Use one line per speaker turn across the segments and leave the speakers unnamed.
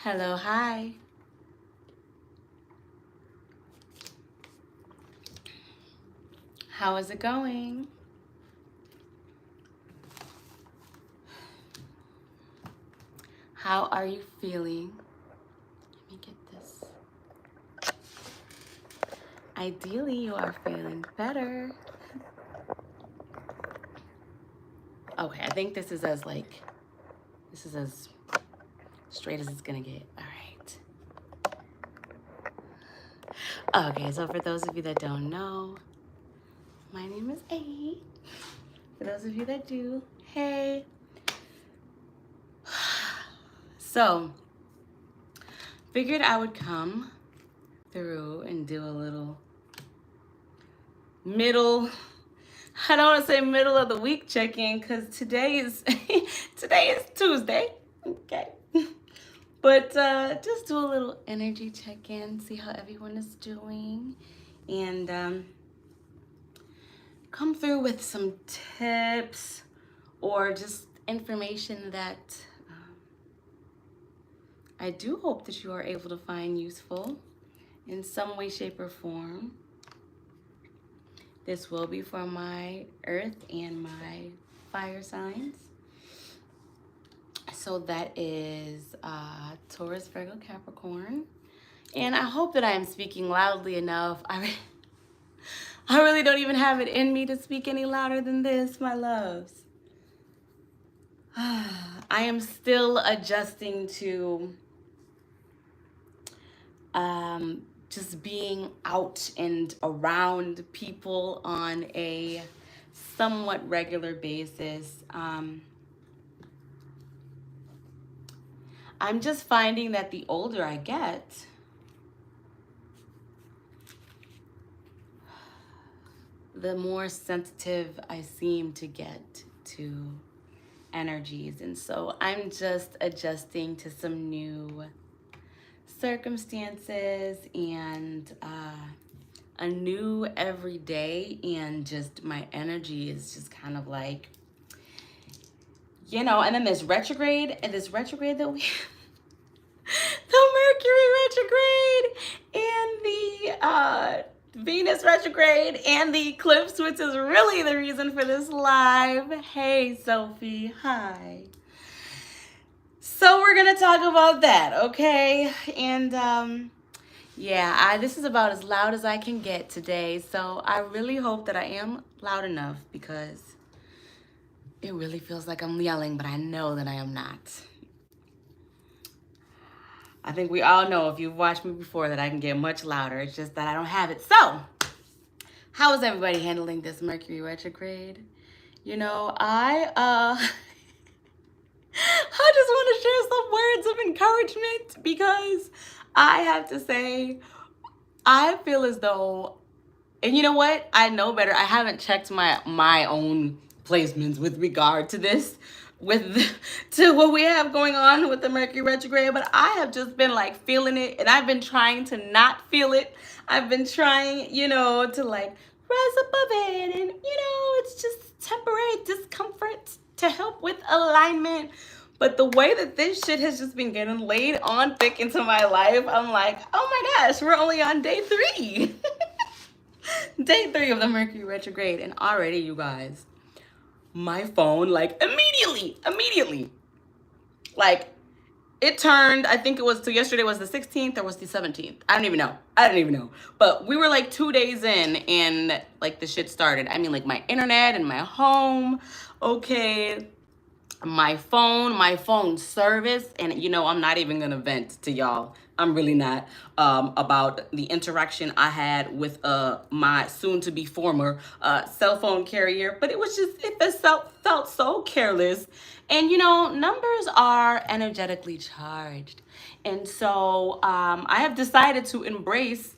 Hello, hi. How is it going? How are you feeling? Let me get this. Ideally, you are feeling better. Okay, I think this is as straight as it's gonna get. All right. Okay, so for those of you that don't know, my name is A. For those of you that do, hey. So, figured I would come through and do a little I don't want to say middle of the week check-in because today is Tuesday. Okay. But just do a little energy check-in, see how everyone is doing, and come through with some tips or just information that I do hope that you are able to find useful in some way, shape, or form. This will be for my earth and my fire signs. So that is Taurus, Virgo, Capricorn. And I hope that I am speaking loudly enough. I really don't even have it in me to speak any louder than this, my loves. I am still adjusting to just being out and around people on a somewhat regular basis. I'm just finding that the older I get, the more sensitive I seem to get to energies. And so I'm just adjusting to some new circumstances and a new everyday, and just my energy is just kind of like, and then there's retrograde, and this retrograde that we the Mercury retrograde and the Venus retrograde and the eclipse, which is really the reason for this live. Hey, Sophie. Hi. So we're going to talk about that, okay? And yeah, this is about as loud as I can get today. So I really hope that I am loud enough, because it really feels like I'm yelling, but I know that I am not. I think we all know, if you've watched me before, that I can get much louder. It's just that I don't have it. So, how is everybody handling this Mercury retrograde? I I just want to share some words of encouragement, because I have to say, I feel as though, and you know what? I know better. I haven't checked my own placements with regard to this, to what we have going on with the Mercury retrograde, but I have just been like feeling it, and I've been trying to not feel it. I've been trying, to like rise above it, and it's just temporary discomfort to help with alignment. But the way that this shit has just been getting laid on thick into my life, I'm like, oh my gosh, we're only on day 3. Day 3 of the Mercury retrograde, and already, you guys, my phone, like, immediately, like, it turned, I think it was, so yesterday was the 16th or was the 17th? I don't even know. But we were like 2 days in, and like the shit started. I mean, like, my internet and my home, okay, my phone service, and I'm not even gonna vent to y'all. I'm really not, about the interaction I had with my soon-to-be former cell phone carrier, but it felt so careless. And numbers are energetically charged, and so I have decided to embrace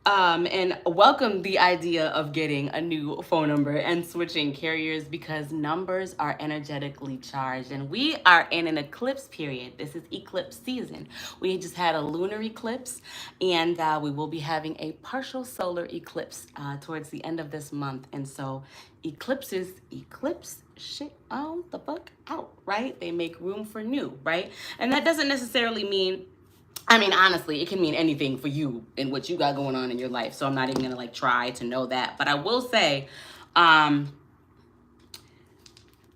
and welcome the idea of getting a new phone number and switching carriers, because numbers are energetically charged, and we are in an eclipse period. This is eclipse season. We just had a lunar eclipse, and we will be having a partial solar eclipse towards the end of this month. And so eclipse shit on the fuck out, right? They make room for new, right? And that doesn't necessarily mean I mean, honestly, it can mean anything for you and what you got going on in your life. So I'm not even going to like try to know that. But I will say,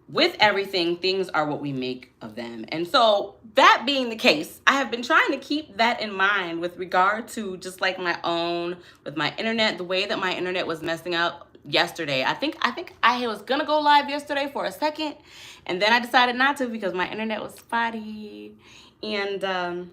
with everything, things are what we make of them. And so that being the case, I have been trying to keep that in mind with regard to just like with my internet, the way that my internet was messing up yesterday. I think I was gonna go live yesterday for a second, and then I decided not to because my internet was spotty. And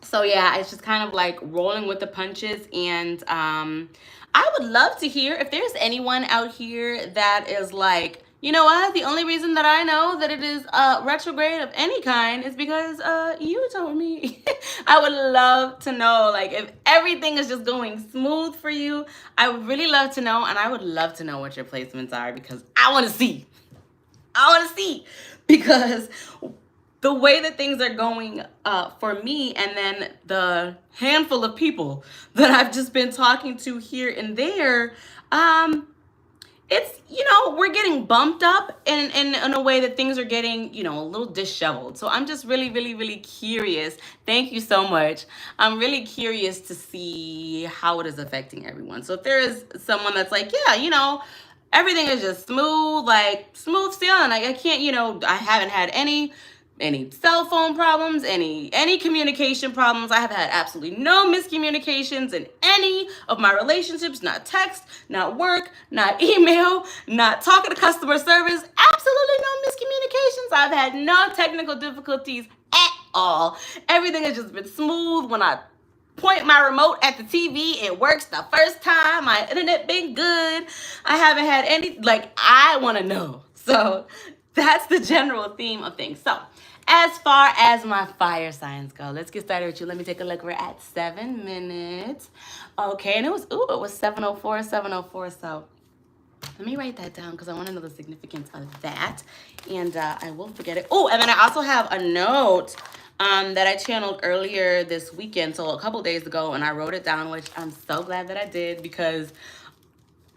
so yeah, it's just kind of like rolling with the punches. And I would love to hear if there's anyone out here that is like, you know what, the only reason that I know that it is retrograde of any kind is because you told me. I would love to know, like, if everything is just going smooth for you. I would really love to know, and I would love to know what your placements are, because I want to see. Because the way that things are going for me, and then the handful of people that I've just been talking to here and there, it's, you know, we're getting bumped up in a way that things are getting, you know, a little disheveled. So I'm just really, really, really curious. Thank you so much. I'm really curious to see how it is affecting everyone. So if there is someone that's like, yeah, you know, everything is just smooth, like smooth sailing. Like I can't, you know, I haven't had any cell phone problems, any communication problems. I have had absolutely no miscommunications in any of my relationships, not text, not work, not email, not talking to customer service, absolutely no miscommunications. I've had no technical difficulties at all. Everything has just been smooth. When I point my remote at the TV, it works the first time. My internet been good. I haven't had any, like, I want to know. So that's the general theme of things. So as far as my fire signs go, let's get started with you. Let me take a look. We're at 7 minutes. Okay, and it was 7:04. So let me write that down because I want to know the significance of that, and I will forget it. Oh, and then I also have a note that I channeled earlier this weekend, so a couple days ago, and I wrote it down, which I'm so glad that I did, because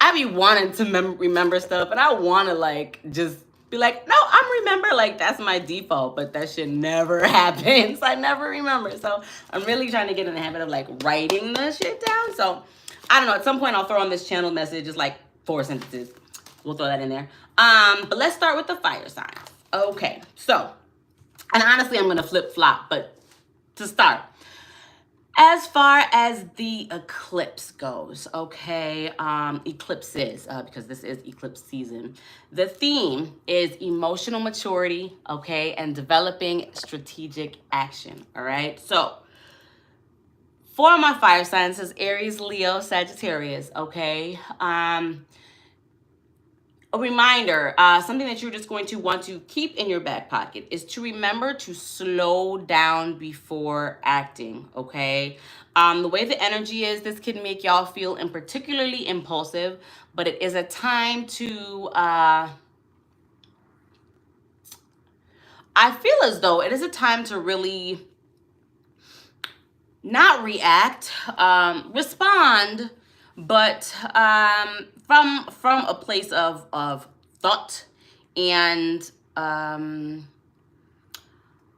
I be wanting to remember stuff, and I want to like just be like, no, I'm remember, like that's my default, but that shit never happens. I never remember. So I'm really trying to get in the habit of like writing the shit down. So I don't know, at some point I'll throw on this channel message, just like 4 sentences. We'll throw that in there. But let's start with the fire signs. Okay, so, and honestly, I'm gonna flip flop, but to start, as far as the eclipse goes, okay, eclipses, because this is eclipse season, the theme is emotional maturity, okay, and developing strategic action, all right? So for my fire signs, is Aries, Leo, Sagittarius, okay? A reminder, something that you're just going to want to keep in your back pocket is to remember to slow down before acting, okay? The way the energy is, this can make y'all feel particularly impulsive, but it is a time to, I feel as though it is a time to really not react, respond, but from a place of thought. And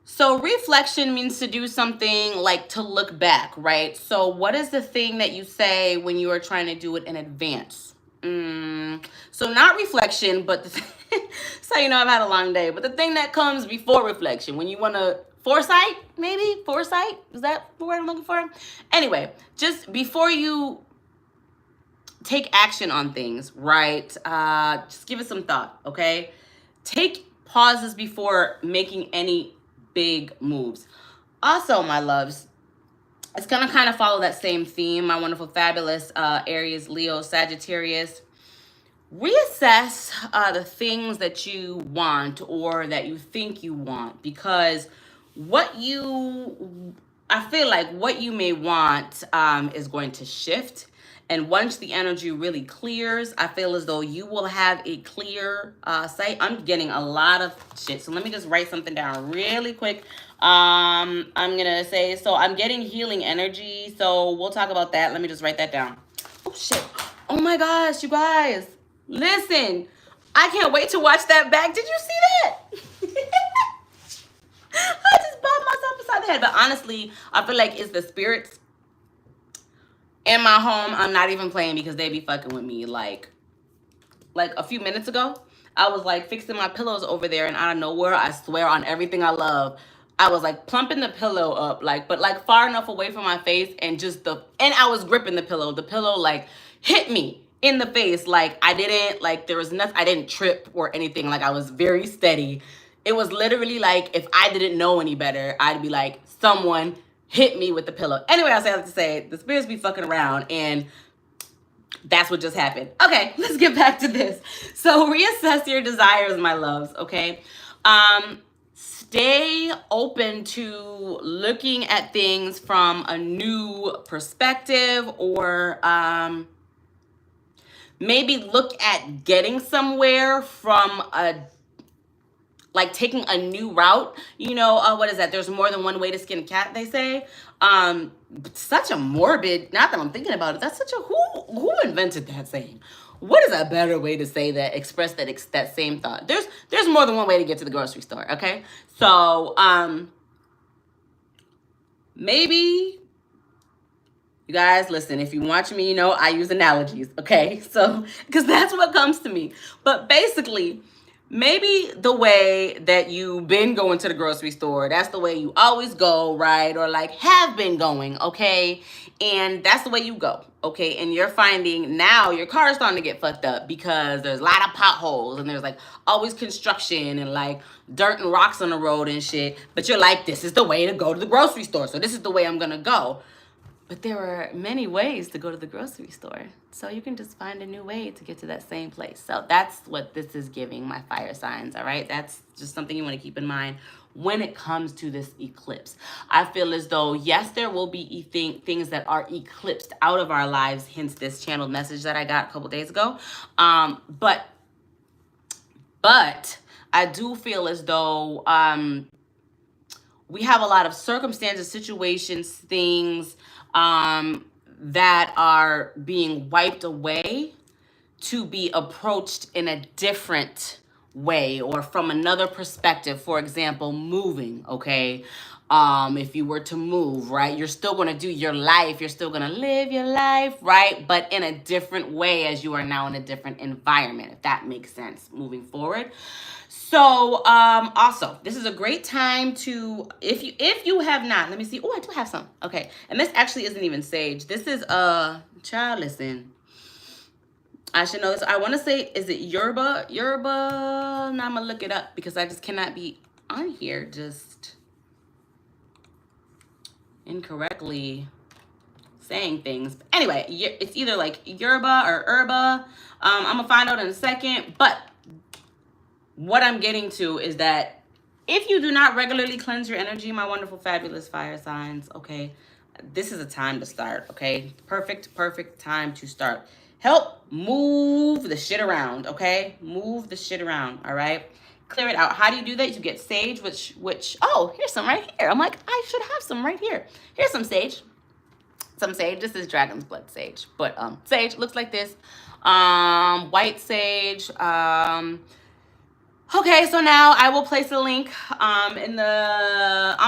so reflection means to do something like to look back, right? So what is the thing that you say when you are trying to do it in advance? So not reflection, but so you know, I've had a long day, but the thing that comes before reflection, when you want to foresight, maybe foresight, is that the word I'm looking for? Anyway, just before you take action on things, right? Just give it some thought, okay? Take pauses before making any big moves. Also, my loves, it's gonna kind of follow that same theme, my wonderful, fabulous Aries, Leo, Sagittarius. Reassess the things that you want or that you think you want, because I feel like what you may want is going to shift. And once the energy really clears, I feel as though you will have a clear sight. I'm getting a lot of shit. So let me just write something down really quick. I'm going to say, so I'm getting healing energy. So we'll talk about that. Let me just write that down. Oh, shit. Oh, my gosh, you guys. Listen, I can't wait to watch that back. Did you see that? I just bought myself upside the head. But honestly, I feel like it's the spirits in my home. I'm not even playing because they be fucking with me. Like a few minutes ago, I was like fixing my pillows over there, and out of nowhere, I swear on everything I love, I was like plumping the pillow up, but far enough away from my face, and I was gripping the pillow. The pillow like hit me in the face. Like I didn't, like there was nothing, I didn't trip or anything. Like I was very steady. It was literally like if I didn't know any better, I'd be like, someone hit me with the pillow. Anyway, I say that to say the spirits be fucking around, and that's what just happened. Okay, let's get back to this. So reassess your desires, my loves, okay? Stay open to looking at things from a new perspective, or maybe look at getting somewhere from taking a new route. You know, what is that? There's more than one way to skin a cat, they say. Such a morbid, not that I'm thinking about it, that's such a, who invented that saying? What is a better way to say that, express that same thought? There's more than one way to get to the grocery store, okay? So, maybe, you guys, listen, if you watch me, you know, I use analogies, okay? So, because that's what comes to me. But basically, maybe the way that you've been going to the grocery store, that's the way you always go, right? Or like have been going, okay? And that's the way you go, okay? And you're finding now your car is starting to get fucked up because there's a lot of potholes and there's like always construction and like dirt and rocks on the road and shit. But you're like, this is the way to go to the grocery store. So this is the way I'm gonna go. But there are many ways to go to the grocery store. So you can just find a new way to get to that same place. So that's what this is giving my fire signs, all right? That's just something you want to keep in mind when it comes to this eclipse. I feel as though, yes, there will be things that are eclipsed out of our lives, hence this channeled message that I got a couple days ago. But I do feel as though we have a lot of circumstances, situations, things that are being wiped away to be approached in a different way or from another perspective. For example, moving, okay? If you were to move, right, you're still going to do your life. You're still going to live your life, right? But in a different way as you are now in a different environment, if that makes sense, moving forward. So, also, this is a great time to, if you have not, let me see. Oh, I do have some. Okay. And this actually isn't even sage. This is, child, listen. I should know this. I want to say, is it Yoruba? Now I'm going to look it up because I just cannot be on here just incorrectly saying things. Anyway, it's either like Yoruba or Urba. I'm going to find out in a second, but what I'm getting to is that if you do not regularly cleanse your energy, my wonderful, fabulous fire signs, okay, this is a time to start, okay? Perfect time to start. Help move the shit around, okay? Move the shit around, all right? Clear it out. How do you do that? You get sage, which, oh, here's some right here. I'm like, I should have some right here. Here's some sage. Some sage. This is dragon's blood sage, but sage looks like this. White sage, okay, so now I will place a link on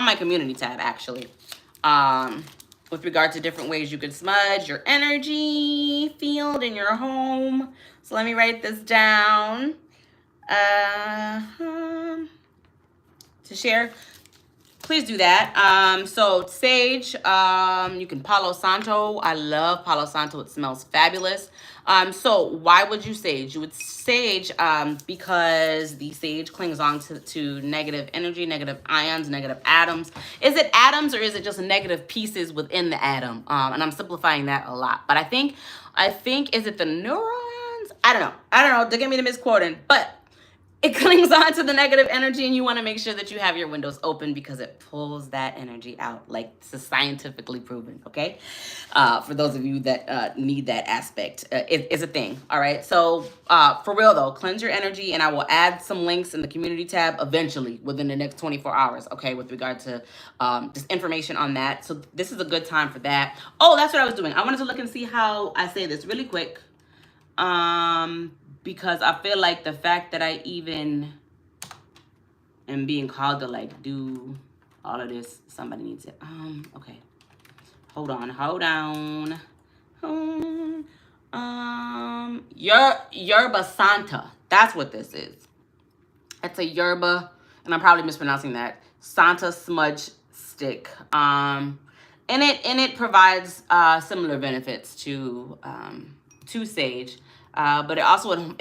my community tab, actually, with regard to different ways you could smudge your energy field in your home. So let me write this down to share. Please do that. So sage, you can Palo Santo. I love Palo Santo. It smells fabulous. So why would you sage? You would sage because the sage clings on to negative energy, negative ions, negative atoms. Is it atoms or is it just negative pieces within the atom? And I'm simplifying that a lot. But I think, is it the neurons? I don't know. Don't get me to misquoting. But it clings on to the negative energy, and you want to make sure that you have your windows open because it pulls that energy out. Like, this is scientifically proven, okay? For those of you that need that aspect, it's a thing, all right? So, for real, though, cleanse your energy, and I will add some links in the community tab eventually within the next 24 hours, okay, with regard to just information on that. So, this is a good time for that. Oh, that's what I was doing. I wanted to look and see how I say this really quick. Because I feel like the fact that I even am being called to like do all of this. Somebody needs it. Okay. Hold on. Yerba Santa. That's what this is. It's a yerba, and I'm probably mispronouncing that. Santa smudge stick. And it provides similar benefits to sage. But it also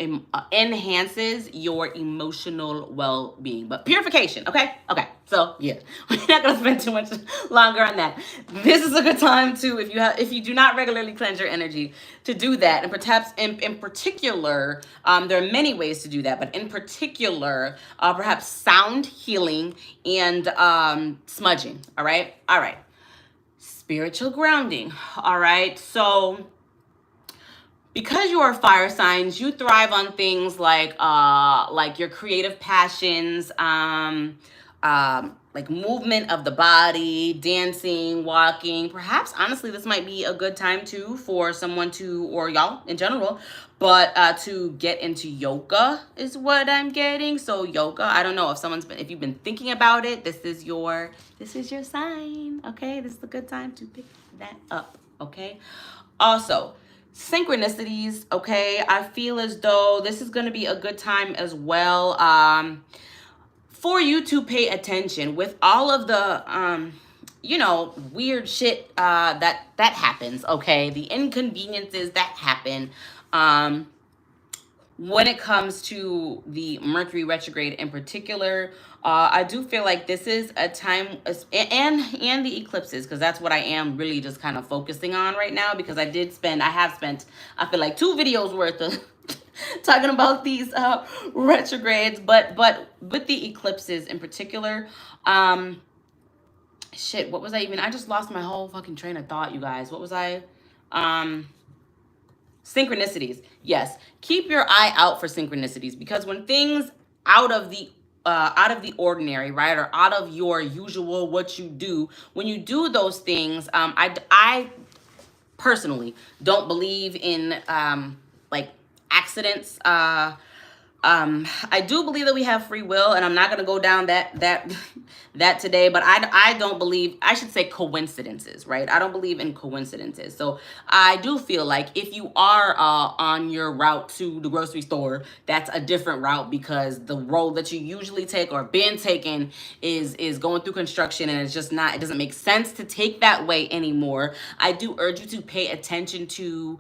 enhances your emotional well-being. But purification, okay? Okay, so yeah, we're not gonna spend too much longer on that. This is a good time to, if you do not regularly cleanse your energy, to do that. And perhaps in particular, there are many ways to do that, but in particular, perhaps sound healing and smudging, all right? All right, spiritual grounding, all right? So, because you are fire signs, you thrive on things like your creative passions, like movement of the body, dancing, walking. Perhaps, honestly, this might be a good time too for someone to, or y'all in general, but to get into yoga is what I'm getting. So yoga, I don't know if you've been thinking about it, this is your sign, okay? This is a good time to pick that up, okay? Also, synchronicities, okay? I feel as though this is going to be a good time as well for you to pay attention with all of the weird shit that happens, okay? The inconveniences that happen when it comes to the Mercury retrograde in particular. I do feel like this is a time, and the eclipses, because that's what I am really just kind of focusing on right now, because I have spent, I feel like 2 videos worth of talking about these retrogrades, but with the eclipses in particular, shit, what was I just lost my whole fucking train of thought, you guys. What was I? Synchronicities. Yes, keep your eye out for synchronicities, because when things out of the ordinary, right, or out of your usual, what you do, when you do those things, I personally don't believe in like accidents. I do believe that we have free will, and I'm not going to go down that today, but I don't believe, I should say, coincidences, right? I don't believe in coincidences. So I do feel like if you are on your route to the grocery store, that's a different route, because the road that you usually take or been taking is going through construction, and it's just not, it doesn't make sense to take that way anymore. I do urge you to pay attention to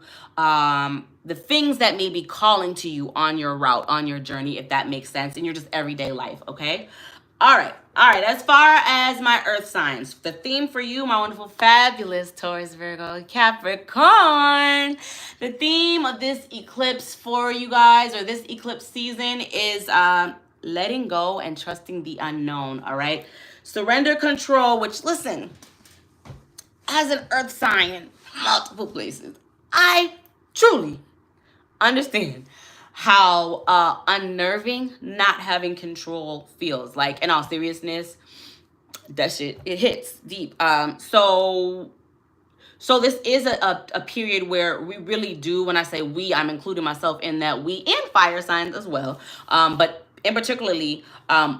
the things that may be calling to you on your route, on your journey, if that makes sense, in your just everyday life, okay? All right. As far as my earth signs, the theme for you, my wonderful, fabulous Taurus, Virgo, Capricorn, the theme of this eclipse for you guys, or this eclipse season, is letting go and trusting the unknown, all right? Surrender control, which, listen, as an earth sign in multiple places, I truly understand how unnerving not having control feels. Like, in all seriousness, that shit, it hits deep. So this is a period where we really do, when I say we, I'm including myself in that, we, and fire signs as well, but in particularly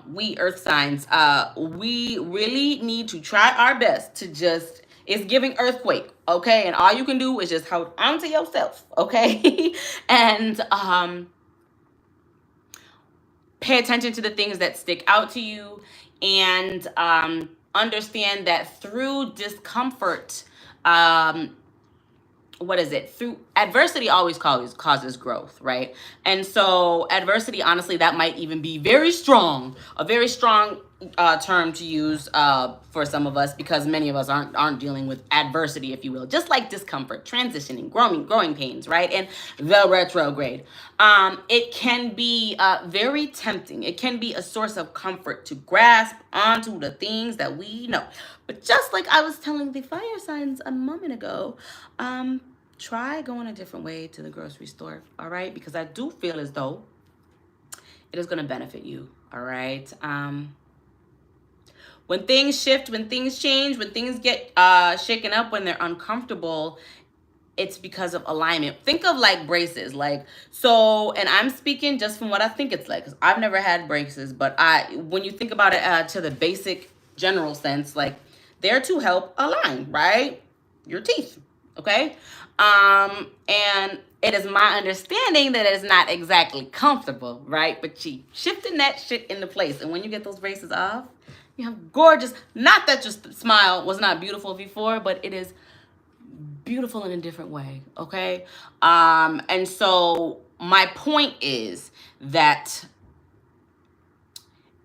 we earth signs, we really need to try our best to just, it's giving earthquake, okay? And all you can do is just hold on to yourself, okay? And pay attention to the things that stick out to you, and understand that through discomfort, through adversity always causes growth, right? And so adversity, honestly, that might even be a very strong term to use for some of us, because many of us aren't dealing with adversity, if you will, just like discomfort, transitioning, growing pains, right? And the retrograde, it can be very tempting. It can be a source of comfort to grasp onto the things that we know. But just like I was telling the fire signs a moment ago, try going a different way to the grocery store, all right? Because I do feel as though it is going to benefit you, all right? When things shift, when things change, when things get shaken up, when they're uncomfortable, it's because of alignment. Think of like braces, like, so, and I'm speaking just from what I think it's like, because I've never had braces, but when you think about it to the basic general sense, like they're to help align, right? Your teeth, okay? And it is my understanding that it's not exactly comfortable, right? But you shifting that shit into place. And when you get those braces off, you have gorgeous, not that your smile was not beautiful before, but it is beautiful in a different way, okay? And so my point is that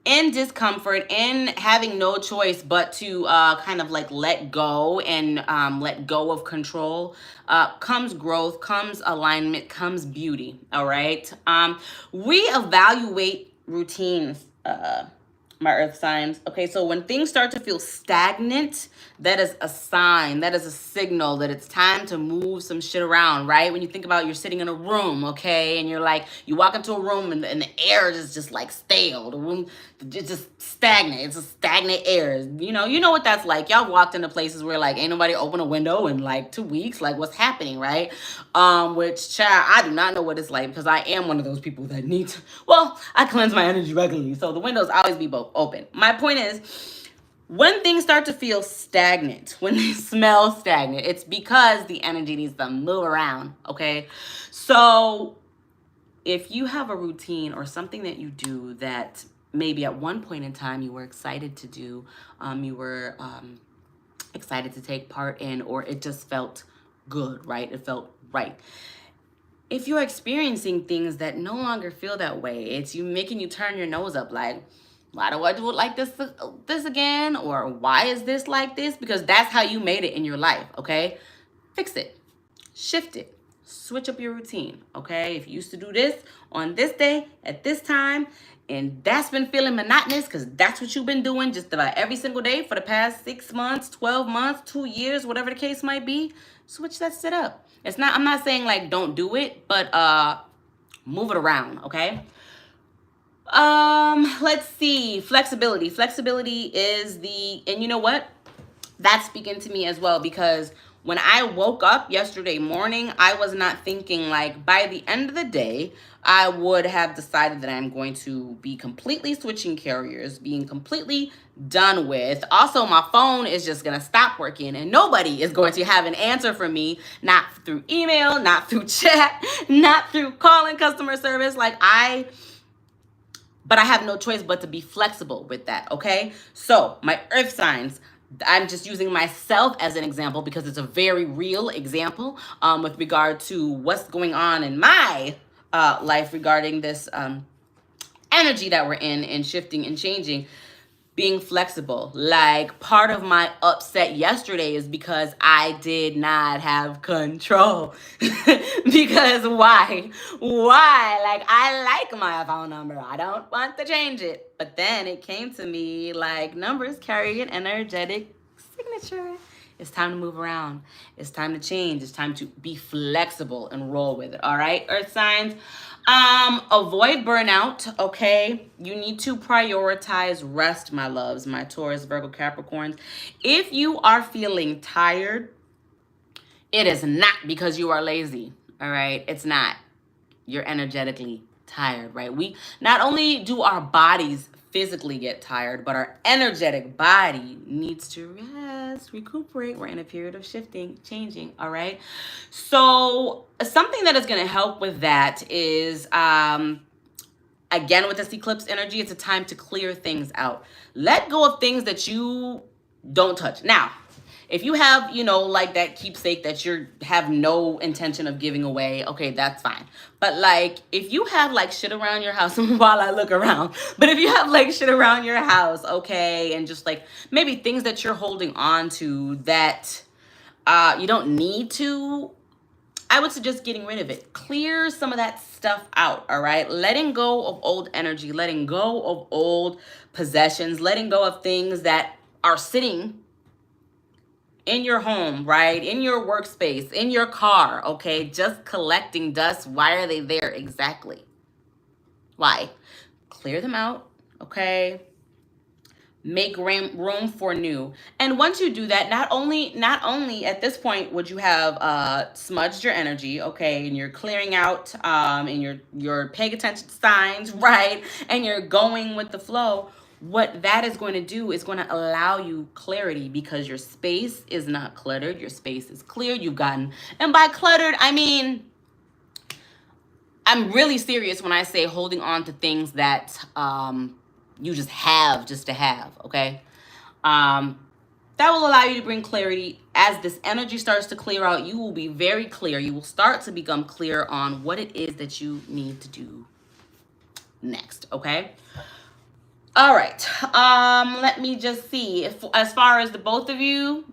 in discomfort, in having no choice but to kind of like let go and let go of control, comes growth, comes alignment, comes beauty, all right? We evaluate routines, my earth signs. Okay, so when things start to feel stagnant, that is a sign, that is a signal that it's time to move some shit around, right? When you think about you're sitting in a room, okay, and you're like, you walk into a room and the air is just like stale. The room, it's just stagnant. It's a stagnant air. You know what that's like. Y'all walked into places where like ain't nobody open a window in like 2 weeks. Like what's happening, right? Which child, I do not know what it's like because I am one of those people that need to, well, I cleanse my energy regularly. So the windows always be both open. My point is, when things start to feel stagnant, when they smell stagnant, it's because the energy needs to move around, okay? So if you have a routine or something that you do that maybe at one point in time you were excited to do, you were excited to take part in, or it just felt good, right? It felt right. If you're experiencing things that no longer feel that way, it's you making you turn your nose up like, why do I do it like this again? Or why is this like this? Because that's how you made it in your life, okay? Fix it, shift it, switch up your routine, okay? If you used to do this on this day at this time, and that's been feeling monotonous because that's what you've been doing just about every single day for the past 6 months, 12 months, 2 years, whatever the case might be, switch that shit up. I'm not saying like don't do it, but move it around, okay? Let's see. Flexibility. Flexibility is and you know what? That's speaking to me as well, because when I woke up yesterday morning, I was not thinking like by the end of the day, I would have decided that I'm going to be completely switching carriers, being completely done with. Also, my phone is just going to stop working and nobody is going to have an answer for me, not through email, not through chat, not through calling customer service. But I have no choice but to be flexible with that, okay? So my earth signs, I'm just using myself as an example because it's a very real example with regard to what's going on in my life regarding this energy that we're in and shifting and changing. Being flexible. Like part of my upset yesterday is because I did not have control. Because why? Like I like my phone number. I don't want to change it. But then it came to me like numbers carry an energetic signature. It's time to move around. It's time to change. It's time to be flexible and roll with it. All right, earth signs. Avoid burnout, okay? You need to prioritize rest, my loves, my Taurus, Virgo, Capricorns. If you are feeling tired, it is not because you are lazy, all right? It's not. You're energetically tired, right? We not only do our bodies physically get tired, but our energetic body needs to rest, recuperate. We're in a period of shifting, changing, all right? So something that is going to help with that is, again, with this eclipse energy, it's a time to clear things out. Let go of things that you don't touch. Now, if you have, like that keepsake that you have no intention of giving away, okay, that's fine. But like, if you have like shit around your house, while I look around, but if you have like shit around your house, okay, and just like maybe things that you're holding on to that you don't need to, I would suggest getting rid of it. Clear some of that stuff out, all right? Letting go of old energy, letting go of old possessions, letting go of things that are sitting in your home, right? In your workspace, in your car, okay? Just collecting dust. Why are they there exactly? Why? Clear them out, okay? Make room for new. And once you do that, not only at this point would you have smudged your energy, okay, and you're clearing out and you're paying attention to signs, right? And you're going with the flow. what that is going to do is going to allow you clarity, because your space is not cluttered. Your space is clear. You've gotten, and by cluttered, I mean, I'm really serious when I say holding on to things that you just have just to have, okay? That will allow you to bring clarity. As this energy starts to clear out, you will be very clear. You will start to become clear on what it is that you need to do next, okay? All right. Let me just see. If, as far as the both of you,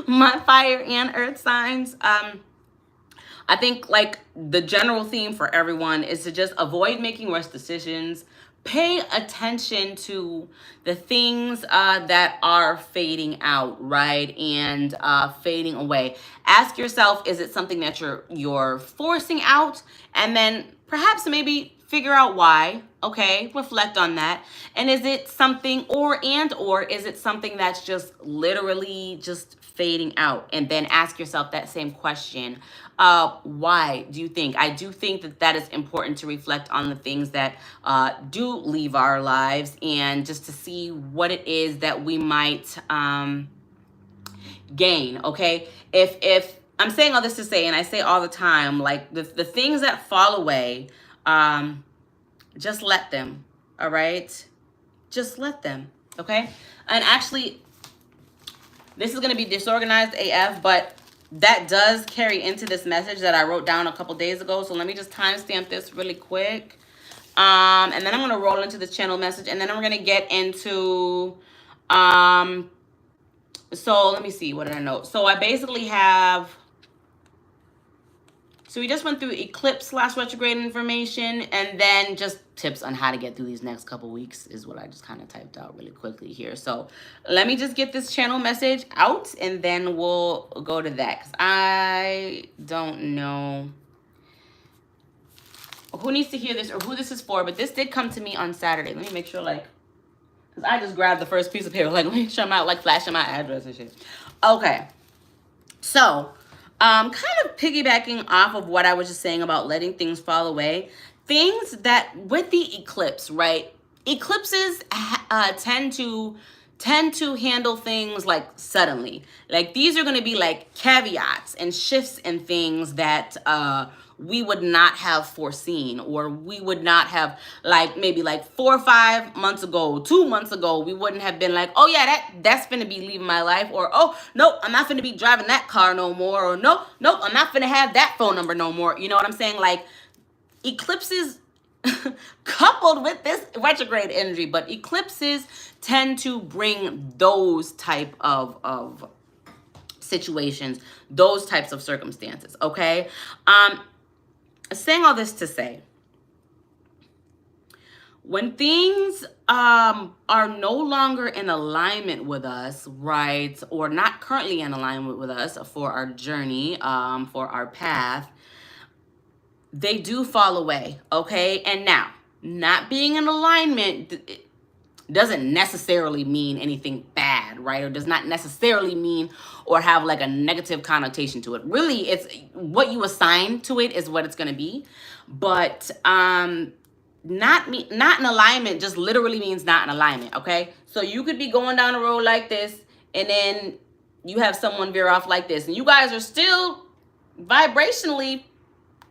my fire and earth signs, I think like the general theme for everyone is to just avoid making rush decisions. Pay attention to the things that are fading out, right? And fading away. Ask yourself, is it something that you're forcing out? And then perhaps maybe figure out why, okay? Reflect on that. And is it something or is it something that's just literally just fading out? And then ask yourself that same question. Why do you think? I do think that that is important to reflect on the things that do leave our lives, and just to see what it is that we might gain, okay? If I'm saying all this to say, and I say all the time, like the things that fall away, just let them, all right? Just let them, okay? And actually, this is going to be disorganized AF, but that does carry into this message that I wrote down a couple days ago. So let me just timestamp this really quick. And then I'm going to roll into this channel message, and then I'm going to get into, so let me see, what did I note? So I basically have, so we just went through eclipse / retrograde information, and then just tips on how to get through these next couple weeks is what I just kind of typed out really quickly here. So let me just get this channel message out, and then we'll go to that, because I don't know who needs to hear this or who this is for, but this did come to me on Saturday. Let me make sure, like, because I just grabbed the first piece of paper, like, make sure I'm not, like, flashing my address and shit. Okay. So, kind of piggybacking off of what I was just saying about letting things fall away. Things that, with the eclipse, right? Eclipses tend to handle things like suddenly. Like, these are going to be like caveats and shifts in things that we would not have foreseen, or we would not have, like, maybe like 4 or 5 months ago, 2 months ago, we wouldn't have been like, oh yeah, that's finna be leaving my life, or oh no, I'm not finna be driving that car no more, or no, I'm not finna have that phone number no more. You know what I'm saying? Like, eclipses coupled with this retrograde energy, but eclipses tend to bring those type of situations, those types of circumstances, okay? Saying all this to say, when things are no longer in alignment with us, right, or not currently in alignment with us for our journey, for our path, they do fall away, okay? And now, not being in alignment doesn't necessarily mean anything bad, right? Or does not necessarily mean or have like a negative connotation to it. Really, it's what you assign to it is what it's going to be. But not in alignment just literally means not in alignment, okay? So you could be going down the road like this, and then you have someone veer off like this, and you guys are still vibrationally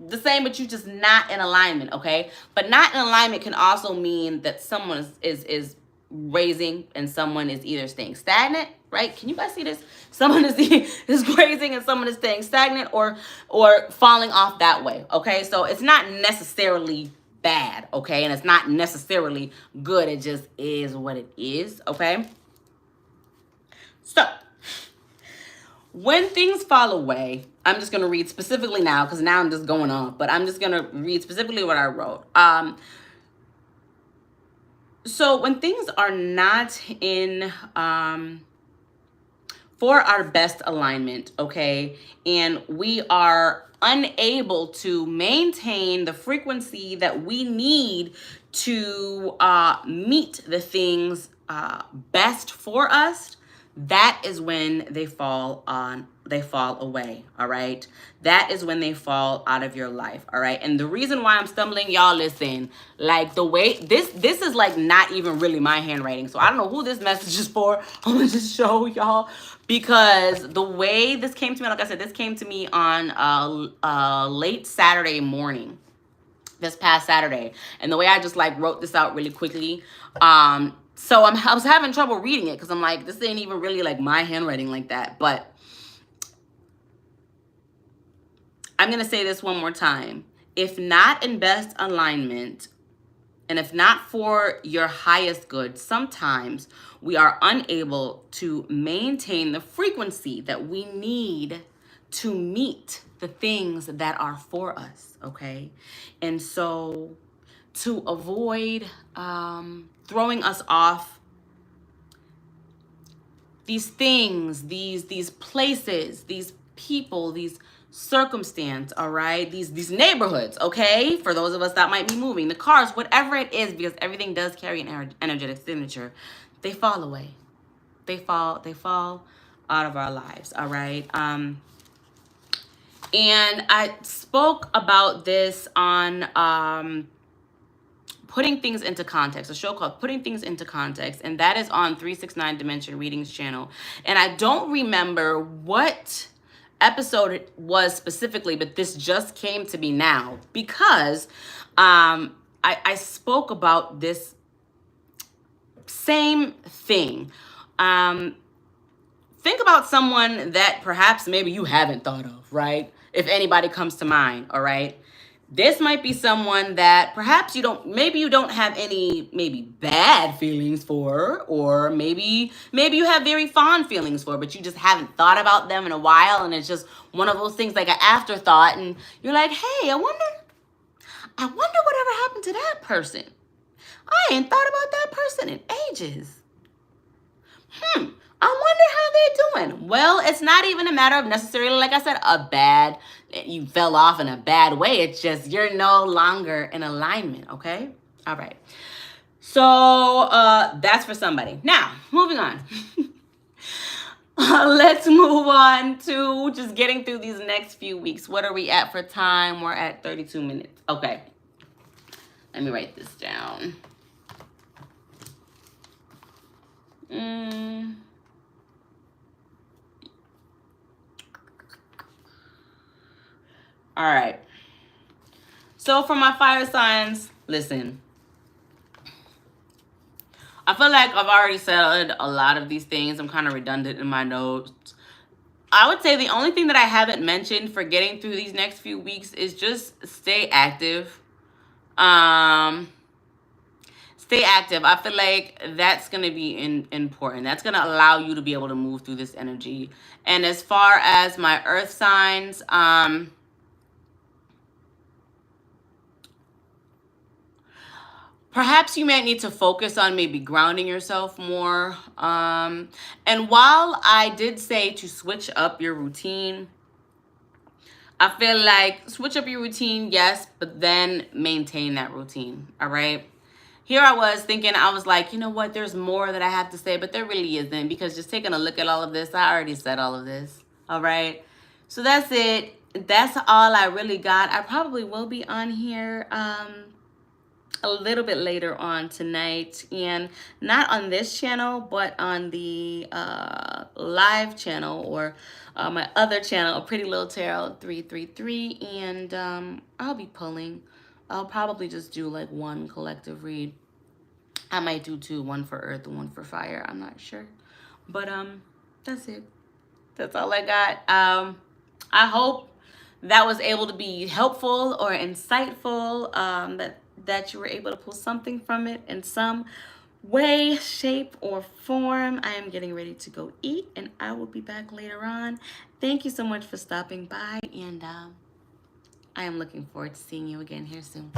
the same, but you just not in alignment, okay? But not in alignment can also mean that someone is raising and someone is either staying stagnant, right? Can you guys see this? Someone is raising and someone is staying stagnant, or falling off that way, okay? So it's not necessarily bad, okay? And it's not necessarily good. It just is what it is, okay? So when things fall away, I'm just going to read specifically now, because now I'm just going off, but I'm just going to read specifically what I wrote. So when things are not in for our best alignment, okay, and we are unable to maintain the frequency that we need to meet the things best for us, that is when they fall they fall away, all right? That is when they fall out of your life, all right? And the reason why I'm stumbling, y'all, listen, like the way, this is like not even really my handwriting. So I don't know who this message is for. I'm gonna just show y'all, because the way this came to me, like I said, this came to me on late Saturday morning, this past Saturday. And the way I just like wrote this out really quickly, so I was having trouble reading it because I'm like, this ain't even really like my handwriting like that. But I'm going to say this one more time. If not in best alignment, and if not for your highest good, sometimes we are unable to maintain the frequency that we need to meet the things that are for us, okay? And so to avoid throwing us off, these things, these places, these people, these circumstance, all right, these neighborhoods, okay, for those of us that might be moving, the cars, whatever it is, because everything does carry an energetic signature, they fall away, they fall out of our lives, all right. And I spoke about this on Putting Things into Context, a show called Putting Things into Context, and that is on 369 Dimension Readings channel. And I don't remember what episode it was specifically, but this just came to me now because I spoke about this same thing. Think about someone that perhaps maybe you haven't thought of, right? If anybody comes to mind, all right? This might be someone that perhaps you don't have any maybe bad feelings for, or maybe you have very fond feelings for, but you just haven't thought about them in a while, and it's just one of those things like an afterthought, and you're like, hey, I wonder whatever happened to that person. I ain't thought about that person in ages. I wonder how they're doing. Well, it's not even a matter of necessarily, like I said, you fell off in a bad way. It's just you're no longer in alignment, okay? All right. So that's for somebody. Now, moving on. Let's move on to just getting through these next few weeks. What are we at for time? We're at 32 minutes. Okay. Let me write this down. All right. So for my fire signs, listen. I feel like I've already said a lot of these things. I'm kind of redundant in my notes. I would say the only thing that I haven't mentioned for getting through these next few weeks is just stay active. Stay active. I feel like that's going to be important. That's going to allow you to be able to move through this energy. And as far as my earth signs, perhaps you might need to focus on maybe grounding yourself more. And while I did say to switch up your routine, I feel like switch up your routine, yes, but then maintain that routine, all right? Here I was thinking, I was like, you know what, there's more that I have to say, but there really isn't, because just taking a look at all of this, I already said all of this, all right? So that's it. That's all I really got. I probably will be on here a little bit later on tonight, and not on this channel, but on the live channel, or my other channel, A Pretty Lil Tarot 333, and I'll be pulling. I'll probably just do like one collective read. I might do two, one for earth and one for fire. I'm not sure, but that's it. That's all I got. I hope that was able to be helpful or insightful, that you were able to pull something from it in some way, shape, or form. I am getting ready to go eat, and I will be back later on. Thank you so much for stopping by, and I am looking forward to seeing you again here soon.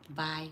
Bye.